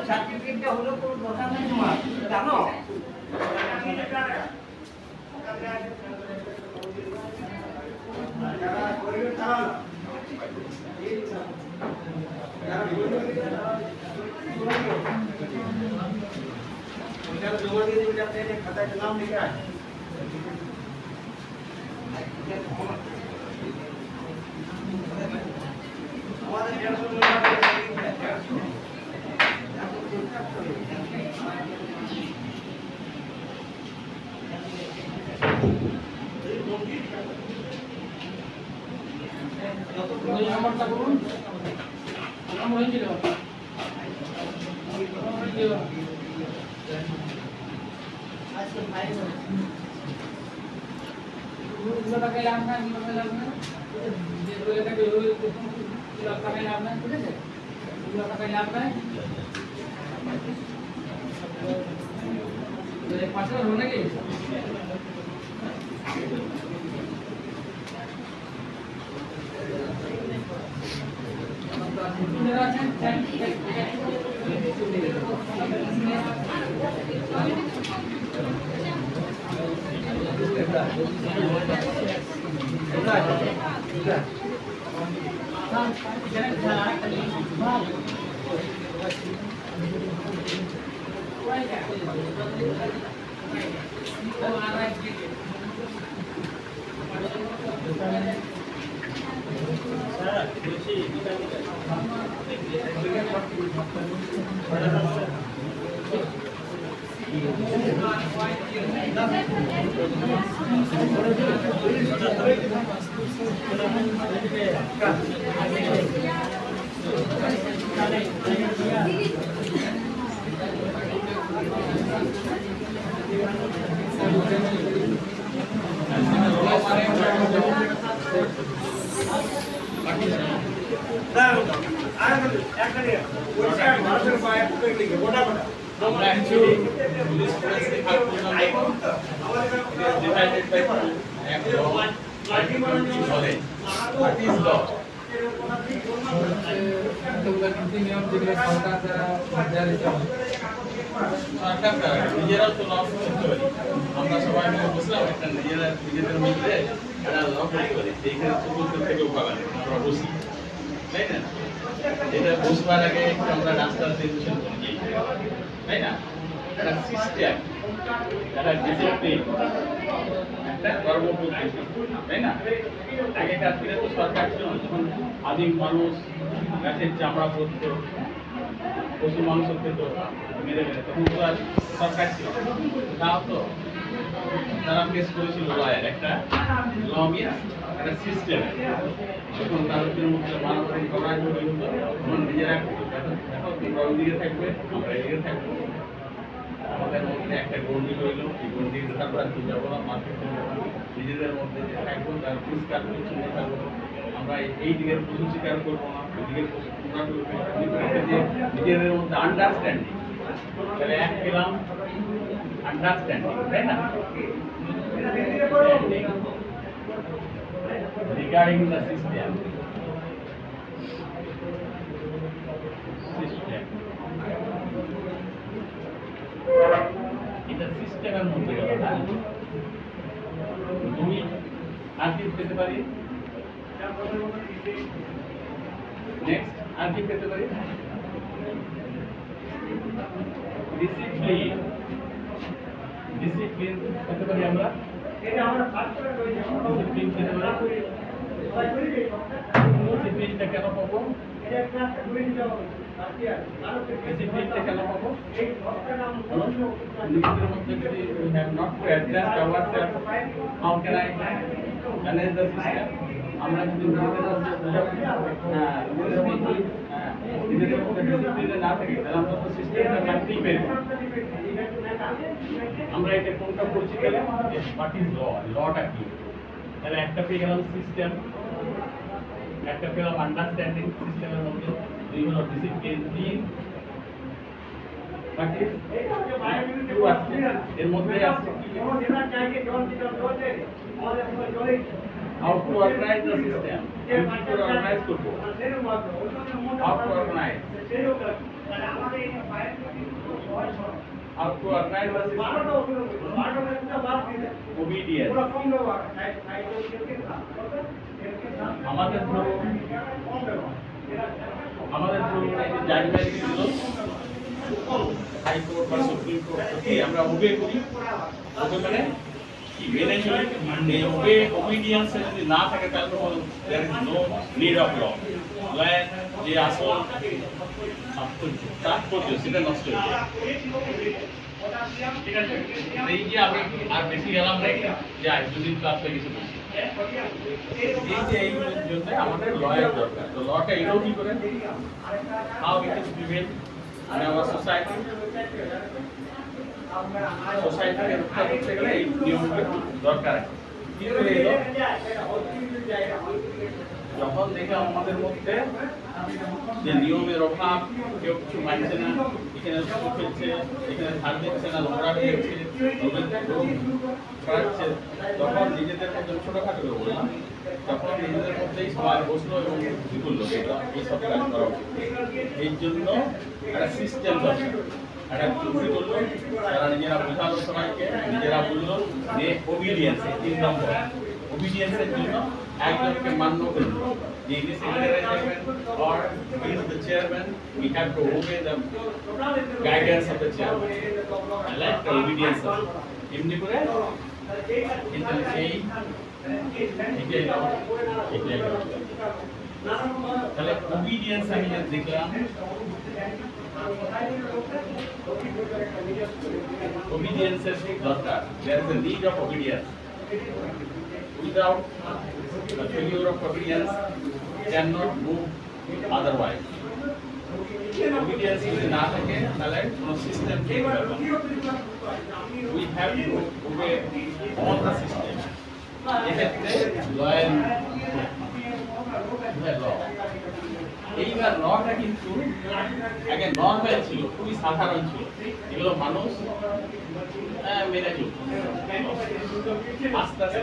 সার্টিফিকেটটা হলো কোন কথা নাই তোমার জানো যারা গরিব তারা জমা দিয়ে দিলে আপনি খাতায় নাম লিখে রাখেন আমাদের 150 নাম্বারটা বলুন নাম হয়েছিল আজকে ভাই টাকা লাভ না লাভ না টাকা লাভ না ঠিক আছে টাকা লাভ নাই পাঁচটা হলো নাকি নিজেরাও তো লস করতে পারি আমরা সবাই মিলে বসলাম একটা নিজেদের মিলে একটা লস করতে পারি এইখানে চতুর্থ থেকে পাবেন আমরা বসি তাই না এটা বসবার আগে আমরা রাস্তার ডিসিশন করি তাই না একটা সিস্টেম একটা ডিসিপ্লিন একটা কর্মপদ্ধতি তাই না আগেকার দিনে তো সরকার ছিল যখন আদিম মানুষ গাছের চামড়া পরত পশু মাংস খেত মেরে মেরে তখন তো আর সরকার ছিল তাও তো তারা পেশ করেছিল লয়ের একটা ল মিনস একটা সিস্টেম যখন তাদের মধ্যে মানবতার গড়াই হয়ে হতো তখন নিজেরা এখন তোমরা ওইদিকে থাকবে আমরা এদিকে থাকবো আমাদের মধ্যে একটা গন্ডি রইল এই গন্ডি তারপর আর যাবো না মার্কেট নিজেদের মধ্যে যে থাকবো তার পরিষ্কার পরিচ্ছন্ন থাকবো আমরা এই দিকের পশু শিকার করবো না ওই দিকের পশু তোমরা করবে যে নিজেদের মধ্যে আন্ডারস্ট্যান্ডিং তাহলে এক পেলাম আন্ডারস্ট্যান্ডিং তাই না রিগার্ডিং দ্য সিস্টেম এটা সিস্টেমের মধ্যে গেল না দুই আর কি পেতে পারি নেক্সট আর কি পেতে পারি ডিসিপ্লিন ডিসিপ্লিন পেতে পারি আমরা ডিসিপ্লিন পেতে পারি ডিসিপ্লিনটা কেন পাবো ডিসিপ্লিনটা কেন পাবো? নিজেদের মধ্যে যদি we have not to adjust ourselves, how can I manage the system? আমরা যদি নিজেদের মধ্যে ডিসিপ্লিনে না থাকি তাহলে আমরা তো সিস্টেমটা মানতেই পারি না। আমরা এটা কোনটা করছি তাহলে হোয়াট ইজ লটা কি? তাহলে একটা পেয়ে গেলাম সিস্টেম, একটা পেলাম আন্ডারস্ট্যান্ডিং, সিস্টেমের মধ্যে দুই হলো ডিসিপ্লিন, তিন বাকি টু আছে, এর মধ্যে আছে how to organize the system, how to organize করবো, how to organize, how to organize the system, obedience. আমাদের ধরুন এই যে জাজমেন্ট ছিল হাইকোর্ট বা সুপ্রিম কোর্ট কি আমরা ওবে করি, ওবে মানে কি মেনে চলি, এই ওবে ওবিডিয়েন্স যদি না থাকে তাহলে তো there is no need of ল। লয়ের যে আসল তাৎপর্য সেটা নষ্ট হয়ে যায়। ঠিক আছে, এই যে আমি আর বেশি গেলাম না, যে যদি ক্লাস হয়ে গেছে বলছি এই যে এই জন্য আমাদের লয়ের দরকার। তো লটা এটাও কি করে how it is prevail in our society, সোসাইটিকে রক্ষা করতে গেলে এই নিয়মগুলো দরকার। কি করে এলো? যখন দেখলাম আমাদের মধ্যে যে নিয়মের অভাব, কেউ কিছু মানছে না, এখানে শুধু ফেলছে, এখানে ধার দিচ্ছে না, নোংরা ফেলছে, ছড়াচ্ছে, তখন নিজেদের মধ্যে ছোটখাটো বললাম, তখন নিজেদের মধ্যেই সবাই বসলো এবং কি করলো এই সব কাজ করা উচিত। এই জন্য একটা সিস্টেম দরকার, একটা চুক্তি করলো, তারা নিজেরা বোঝালো সবাইকে, নিজেরা বললো যে ওবিডিয়েন্স 3 নম্বর, ওবিডিয়েন্সের জন্য একজনকে মান্য করলো যে ইনি secretary chairman or he is the chairman, we have to obey the guidance of the chairman, like the obedience of এমনি করে কিন্তু এই তাহলে ওবিডিয়েন্স আমি যে দেখলাম, ওবিডিয়েন্সের দরকার, there is a need of obedience. Without the failure of obedience cannot move otherwise. Obedience যদি না থাকে তাহলে কোনো সিস্টেম ঠিক হবে না। We have to obey all the system. এক্ষেত্রে লয়াল এইবার লটা কিন্তু আগে নর্মাল ছিল, খুবই সাধারণ ছিল, এগুলো মানুষ মেনে চলত। আস্তে আস্তে